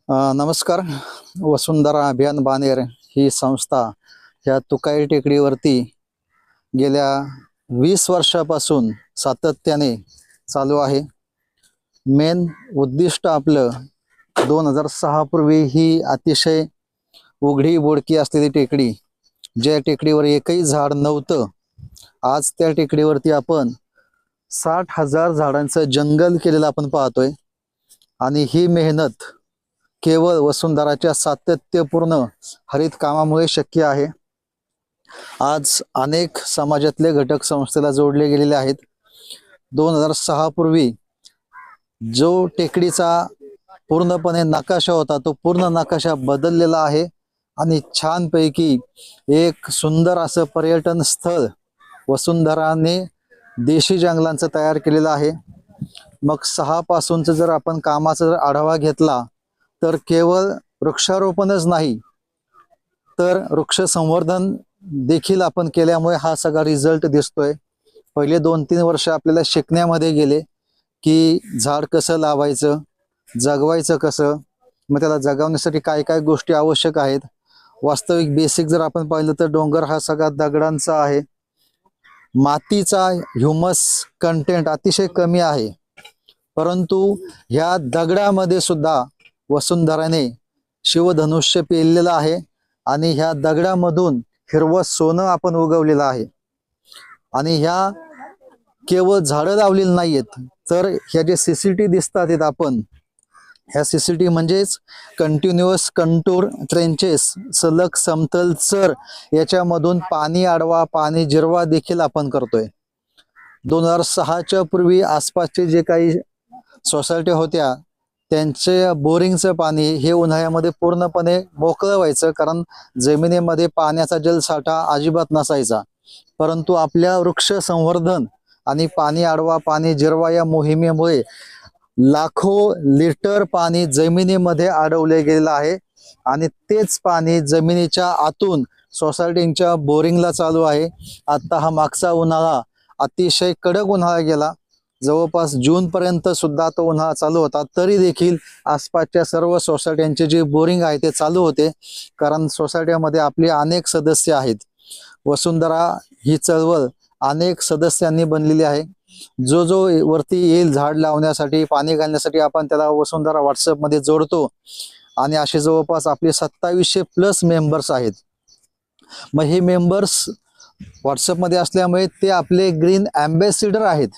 नमस्कार. वसुंधरा अभियान बानेर ही संस्था ह्या तुकाई टेकडीवरती गेल्या 20 वर्षापासून सातत्याने चालू आहे. मेन उद्दिष्ट आपलं 2006 पूर्वी ही अतिशय उघडी बोडकी असलेली टेकडी, ज्या टेकडीवर एकही झाड नव्हतं, आज त्या टेकडीवरती आपण 60,000 झाडांचं जंगल केलेलं आपण पाहतोय. आणि ही मेहनत केवळ वसुंधराच्या सातत्यपूर्ण हरित कामामुळे शक्य आहे. आज अनेक समाजातले घटक संस्थेला जोडले गेलेले आहेत. 2006 पूर्वी जो टेकडीचा पूर्णपणे नकाशा होता तो पूर्ण नकाशा बदललेला आहे आणि छानपैकी एक सुंदर असं पर्यटन स्थळ वसुंधराने देशी जंगलांचं तयार केलेलं आहे. मग 6 पासूनचं जर आपण कामाचा जर आढावा घेतला तर केवळ वृक्षारोपणच नाही तर वृक्ष संवर्धन देखील आपण केल्यामुळे हा सगळा रिझल्ट दिसतोय. पहिले 2-3 वर्ष आपल्याला शिकण्यामध्ये गेले की झाड कसं लावायचं, जगवायचं कसं, मग त्याला जगवण्यासाठी काय काय गोष्टी आवश्यक आहेत. वास्तविक बेसिक जर आपण पाहिलं तर डोंगर हा सगळा दगडांचा आहे, मातीचा ह्युमस कंटेंट अतिशय कमी आहे, परंतु ह्या दगडामध्ये सुद्धा वसुंधराने शिवधनुष्य पेरलेलं आहे आणि ह्या दगडामधून हिरवं सोनं आपण उगवलेलं आहे. आणि ह्या केवळ झाडं लावलेली नाहीयेत तर ह्या जे सीसीटी दिसतात आपण, ह्या सीसीटी म्हणजेच कंटिन्युअस कंटूर ट्रेंचेस, सलग समतल चर, याच्यामधून पाणी अडवा पाणी जिरवा देखील आपण करतोय. 2006च्या पूर्वी आसपासचे जे काही सोसायट्या होत्या त्यांचे बोरिंगचं पाणी हे उन्हाळ्यामध्ये पूर्णपणे मोकळं व्हायचं, कारण जमिनीमध्ये पाण्याचा जलसाठा अजिबात नसायचा. परंतु आपल्या वृक्ष संवर्धन आणि पाणी अडवा पाणी जिरवा या मोहिमेमुळे लाखो लिटर पाणी जमिनीमध्ये अडवले गेलेलं आहे आणि तेच पाणी जमिनीच्या आतून सोसायटीच्या बोरिंगला चालू आहे. आता हा मागचा उन्हाळा अतिशय कडक उन्हाळा गेला, जवळपास जून पर्यंत सुद्धा तो उन्हाळा चालू होता, तरी देखील आसपासच्या सर्व सोसायट्यांचे जे बोरिंग आहे ते चालू होते, कारण सोसायटीमध्ये आपले अनेक सदस्य आहेत. वसुंधरा ही चळवळ अनेक सदस्यांनी बनलेली आहे. जो जो वरती येईल झाड लावण्यासाठी पाणी घालण्यासाठी आपण त्याला वसुंधरा व्हॉट्सअपमध्ये जोडतो आणि असे जवळपास आपले 2700+ मेंबर्स आहेत. मग हे मेंबर्स व्हॉट्सअपमध्ये असल्यामुळे ते आपले ग्रीन ॲम्बॅसिडर आहेत.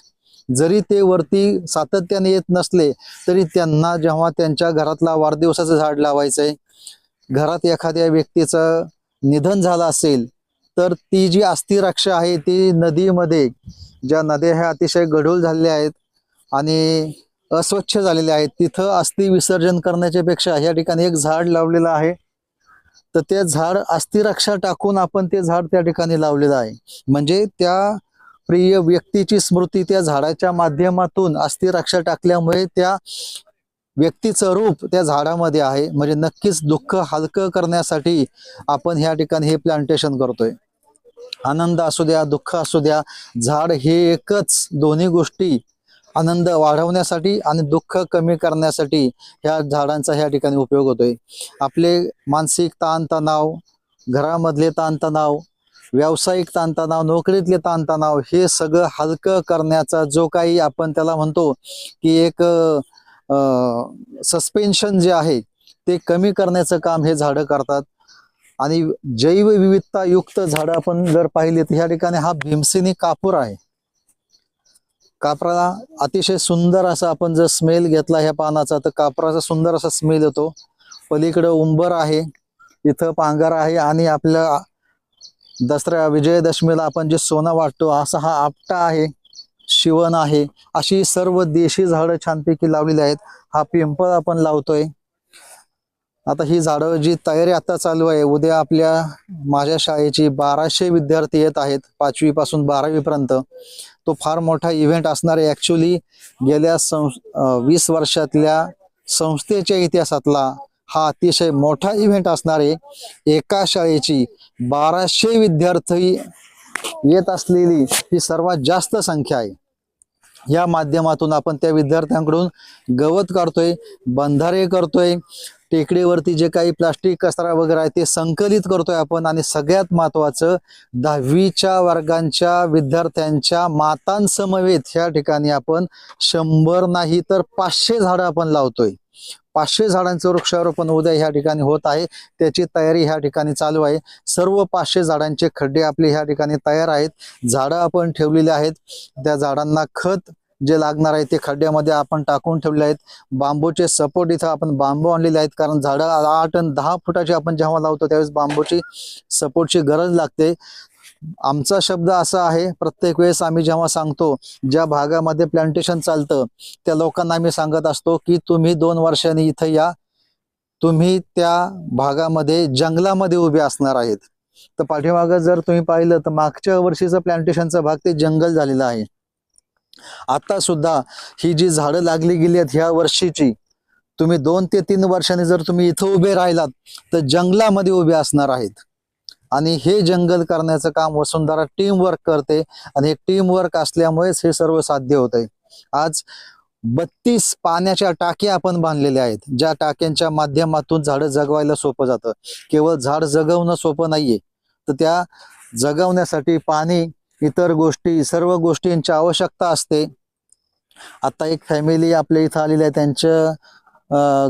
जरी ते वरती सातत्याने येत नसले तरी त्यांना जेव्हा त्यांच्या घरातला वाढदिवसाचं झाड लावायचंय, घरात एखाद्या व्यक्तीचं निधन झालं असेल तर ती जी अस्थिरक्षा आहे ती नदीमध्ये, ज्या नद्या ह्या अतिशय गढूळ झालेल्या आहेत आणि अस्वच्छ झालेल्या आहेत, तिथं अस्थि विसर्जन करण्याच्या पेक्षा ह्या ठिकाणी एक झाड लावलेलं आहे. तर ते झाड अस्थिरक्षा टाकून आपण ते झाड त्या ठिकाणी लावलेलं आहे. म्हणजे त्या प्रिय व्यक्तीची स्मृती त्या झाडाच्या माध्यमातून अस्थिरक्षा टाकल्यामुळे त्या व्यक्तीचं रूप त्या झाडामध्ये आहे. म्हणजे नक्कीच दुःख हलकं करण्यासाठी आपण ह्या ठिकाणी हे प्लांटेशन करतोय. आनंद असू द्या दुःख असू द्या, झाड हे एकच, दोन्ही गोष्टी आनंद वाढवण्यासाठी आणि दुःख कमी करण्यासाठी ह्या झाडांचा ह्या ठिकाणी उपयोग होतोय. आपले मानसिक ताणतणाव, घरामधले ताणतणाव, व्यावसायिक ताणतणाव, नोकरीतले ताणतणाव हे सगळं हलकं करण्याचा जो काही आपण त्याला म्हणतो की एक सस्पेन्शन जे आहे ते कमी करण्याचं काम हे झाडं करतात. आणि जैवविविधता युक्त झाडं आपण जर पाहिली तर ह्या ठिकाणी हा भीमसेनी कापूर आहे. कापराला अतिशय सुंदर असा आपण जर स्मेल घेतला ह्या पानाचा तर कापराचा सुंदर असा स्मेल येतो. पलीकडे उंबर आहे, इथं पांघर आहे आणि आपल्या दसऱ्या विजयदशमीला आपण जे सोनं वाटतो असा हा आपटा आहे, शिवण आहे, अशी सर्व देशी झाडं छानपैकी लावलेली आहेत. हा पिंपळ आपण लावतोय. आता ही झाडं जी तयारी आता चालू आहे, उद्या आपल्या माझ्या शाळेची 1200 विद्यार्थी येत आहेत 5वी पासून 12वी पर्यंत. तो फार मोठा इव्हेंट असणार आहे. ऍक्च्युली गेल्या 20 वर्षातल्या संस्थेच्या इतिहासातला हा अतिशय मोठा इव्हेंट असणार आहे. एका शाळेची 1200 विद्यार्थी येत असलेली ही सर्वात जास्त संख्या आहे. या माध्यमातून आपण त्या विद्यार्थ्यांकडून गवत काढतोय, बंधारे करतोय, टेकडीवरती जे काही प्लास्टिक कचरा वगैरे आहे ते संकलित करतोय आपण. आणि सगळ्यात महत्त्वाचं 10वीच्या वर्गांच्या विद्यार्थ्यांच्या मातांसमवेत ह्या ठिकाणी आपण 100 नाही तर 500 झाडं आपण लावतोय. 500 झाडांचं वृक्षारोपण उद्या ह्या ठिकाणी होत आहे. त्याची तयारी ह्या ठिकाणी चालू आहे. सर्व 500 झाडांचे खड्डे आपले ह्या ठिकाणी तयार आहेत. झाडं आपण ठेवलेली आहेत. त्या झाडांना खत जे लागणार आहे ते खड्ड्यामध्ये आपण टाकून ठेवले आहेत. बांबूचे सपोर्ट इथं आपण बांबू आणलेले आहेत, कारण झाडं 8 आणि 10 फुटाची आपण जेव्हा लावतो त्यावेळेस बांबूची सपोर्टची गरज लागते. आमचा शब्द असा आहे, प्रत्येक वेळेस आम्ही जेव्हा सांगतो ज्या भागामध्ये प्लांटेशन चालतं त्या लोकांना आम्ही सांगत असतो की तुम्ही 2 वर्षांनी इथं या, तुम्ही त्या भागामध्ये जंगलामध्ये उभे असणार आहेत. तर पाठीमागं जर तुम्ही पाहिलं तर मागच्या वर्षीचं प्लांटेशनचा भाग ते जंगल झालेला आहे. आता सुद्धा ही जी झाडं लागली गेली आहेत ह्या वर्षीची, तुम्ही 2 ते 3 वर्षांनी जर तुम्ही इथं उभे राहिलात तर जंगलामध्ये उभे असणार आहेत. आणि हे जंगल करण्याचं काम वसुंधरा टीम वर्क करते. आणि हे टीम वर्क असल्यामुळेच हे सर्व साध्य होत आहे. आज 32 पाण्याच्या टाक्या आपण बांधलेल्या आहेत, ज्या टाक्यांच्या माध्यमातून झाडं जगवायला सोपं जातं. केवळ झाड जगवणं सोपं नाहीये, तर त्या जगवण्यासाठी पाणी, इतर गोष्टी, सर्व गोष्टींची आवश्यकता असते. आता एक फॅमिली आपल्या इथं आलेली आहे, त्यांच्या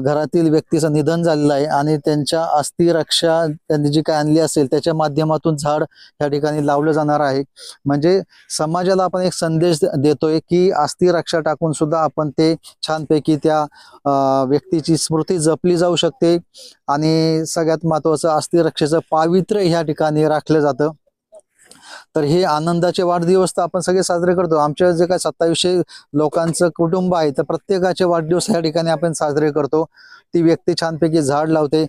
घरातील व्यक्तीचं निधन झालेलं आहे आणि त्यांच्या अस्थि रक्षा त्यांनी जी काय आणली असेल त्याच्या माध्यमातून झाड या ठिकाणी लावलं जाणार आहे. म्हणजे समाजाला आपण एक संदेश देतोय की अस्थि रक्षा टाकून सुद्धा आपण ते छानपैकी त्या व्यक्तीची स्मृती जपली जाऊ शकते. आणि सगळ्यात महत्त्वाचं, अस्थि रक्षेचं पावित्र्य ह्या ठिकाणी राखलं जातं. तर हे आनंदाचे वाढदिवस तर आपण सगळे साजरे करतो. आमच्या जे काय 2700 लोकांचं कुटुंब आहे तर प्रत्येकाचे वाढदिवस या ठिकाणी आपण साजरे करतो. ती व्यक्ती छानपैकी झाड लावते.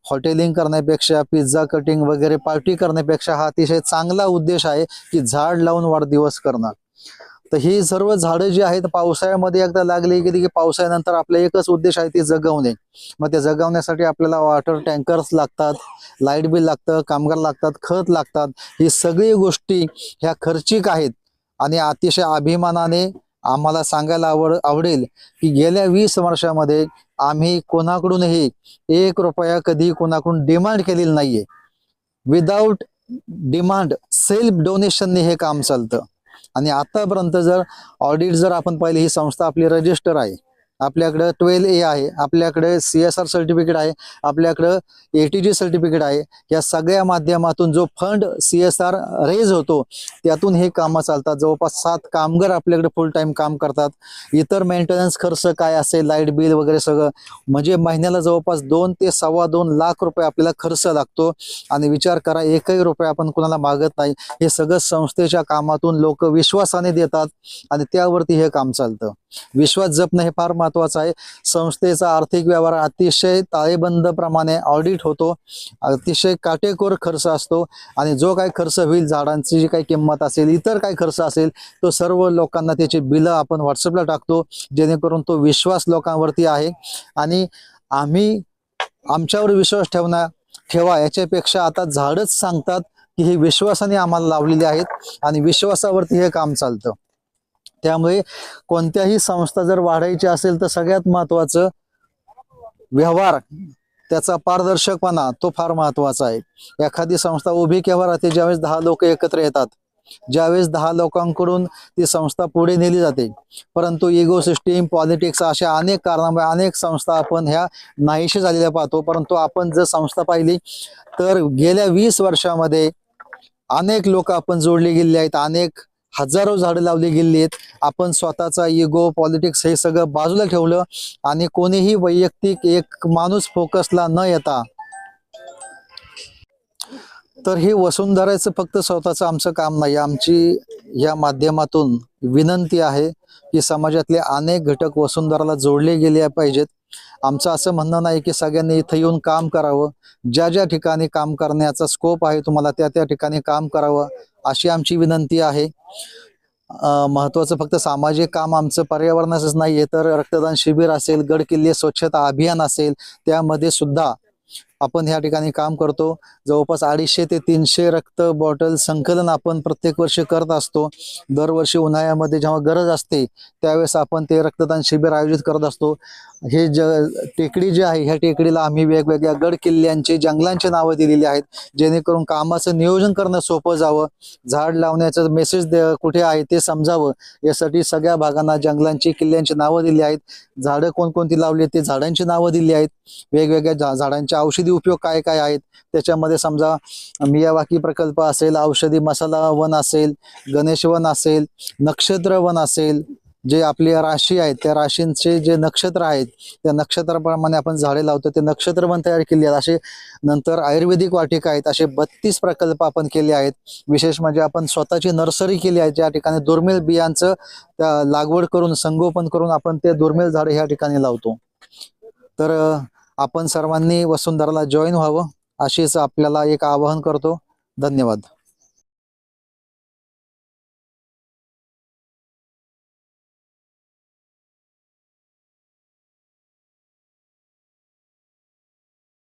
हॉटेलिंग करण्यापेक्षा, पिझ्झा कटिंग वगैरे पार्टी करण्यापेक्षा हा अतिशय चांगला उद्देश आहे की झाड लावून वाढदिवस करणं. तर ही सर्व झाडं जी आहेत पावसाळ्यामध्ये एकदा लागली गेली की पावसाळ्यानंतर आपला एकच उद्देश आहे ती जगवणे. मग ते जगवण्यासाठी आपल्याला वॉटर टँकर्स लागतात, लाईट बिल लागतं, कामगार लागतात, खत लागतात. ही सगळी गोष्टी ह्या खर्चिक आहेत. आणि अतिशय अभिमानाने आम्हाला सांगायला आवडेल की गेल्या 20 वर्षामध्ये आम्ही कोणाकडूनही 1 रुपया कधी कोणाकडून डिमांड केलेली नाहीये. विदाऊट डिमांड, सेल्फ डोनेशनने हे काम चालतं. आणि आतापर्यंत जर ऑडिट जर आपण पाहिली, ही संस्था आपली रजिस्टर आहे, आपल्याकडे 12A आहे, आपल्याकडे CSR सर्टिफिकेट आहे, आपल्याकडं ATG सर्टिफिकेट आहे. या सगळ्या माध्यमातून जो फंड CSR रेज होतो त्यातून हे कामं चालतात. जवळपास 7 कामगार आपल्याकडे फुल टाइम काम करतात. इतर मेंटेनन्स खर्च काय असेल, लाईट बिल वगैरे सगळं, म्हणजे महिन्याला जवळपास 2 ते 2.25 लाख रुपये आपल्याला खर्च लागतो. आणि विचार करा, 1ही रुपये आपण कुणाला मागत नाही. हे सगळं संस्थेच्या कामातून लोक विश्वासाने देतात आणि त्यावरती हे काम चालतं. विश्वास जपणं हे फार महत्वाचं आहे. संस्थेचा आर्थिक व्यवहार अतिशय ताळेबंद प्रमाणे ऑडिट होतो. अतिशय काटेकोर खर्च असतो. आणि जो काही खर्च होईल, झाडांची जी काही किंमत असेल, इतर काही खर्च असेल, तो सर्व लोकांना त्याची बिलं आपण व्हॉट्सअपला टाकतो, जेणेकरून तो विश्वास लोकांवरती आहे. आणि आम्ही आमच्यावर विश्वास ठेवा याच्यापेक्षा आता झाडच सांगतात की हे विश्वासाने आम्हाला लावलेले आहेत आणि विश्वासावरती हे काम चालतं. त्यामुळे कोणत्याही संस्था जर वाढायची असेल तर सगळ्यात महत्वाचं व्यवहार, त्याचा पारदर्शकपणा, तो फार महत्वाचा आहे. एखादी संस्था उभी केव्हा राहते, ज्यावेळेस 10 लोक एकत्र येतात, ज्यावेळेस 10 लोकांकडून ती संस्था पुढे नेली जाते. परंतु इगो सिस्टीम, पॉलिटिक्स अशा अनेक कारणामुळे अनेक संस्था आपण ह्या नाहीशे झालेल्या पाहतो. परंतु आपण जर संस्था पाहिली तर गेल्या 20 वर्षामध्ये अनेक लोक आपण जोडले गेले आहेत, अनेक हजारो झाडं लावली गेली आहेत. आपण स्वतःचा इगो, पॉलिटिक्स हे सगळं बाजूला ठेवलं आणि कोणीही वैयक्तिक एक माणूस फोकसला न येता, तर हे वसुंधराचं फक्त स्वतःचं आमचं काम नाही. आमची या माध्यमातून विनंती आहे की समाजातले अनेक घटक वसुंधराला जोडले गेले पाहिजेत. आमचं असं म्हणणं नाही की सगळ्यांनी इथं येऊन काम करावं. ज्या ज्या ठिकाणी काम करण्याचा स्कोप आहे तुम्हाला त्या त्या ठिकाणी काम करावं, अशी आमची विनंती आहे. महत्वाचं फक्त सामाजिक काम आमचं पर्यावरणाचंच नाहीये, तर रक्तदान शिबिर असेल, गड किल्ले स्वच्छता अभियान असेल, त्यामध्ये सुद्धा आपण ह्या ठिकाणी काम करतो. जवळपास 250 ते 300 रक्त बॉटल संकलन आपण प्रत्येक वर्षी करत असतो. दरवर्षी उन्हाळ्यामध्ये जेव्हा गरज असते त्यावेळेस आपण ते रक्तदान शिबिर आयोजित करत असतो. हे टेकडी जी आहे ह्या टेकडीला आम्ही वेगवेगळ्या गड किल्ल्यांची जंगलांची नावं दिलेली आहेत, जेणेकरून कामाचं नियोजन करणं सोपं जावं, झाड लावण्याचं मेसेज कुठे आहे ते समजावं, यासाठी सगळ्या भागांना जंगलांची किल्ल्यांची नावं दिली आहेत. झाडं कोणकोणती लावली ते झाडांची नावं दिली आहेत. वेगवेगळ्या झाडांचे औषधी उपयोग काय काय आहेत त्याच्यामध्ये समजा मियावाकी प्रकल्प असेल, औषधी मसाला वन असेल, गणेश वन असेल, नक्षत्र वन असेल, जे आपली राशी आहेत त्या राशींचे जे नक्षत्र आहेत त्या नक्षत्राप्रमाणे आपण झाडे लावतो, ते नक्षत्र वन तयार केली आहेत. असे नंतर आयुर्वेदिक वाटिका आहेत, असे 32 प्रकल्प आपण केले आहेत. विशेष म्हणजे आपण स्वतःची नर्सरी केली आहे, ज्या ठिकाणी दुर्मिळ बियांचं लागवड करून संगोपन करून आपण ते दुर्मिळ झाडे ह्या ठिकाणी लावतो. तर आपण सर्वांनी वसुंधराला जॉईन व्हावं अशीच आपल्याला एक आवाहन करतो. धन्यवाद.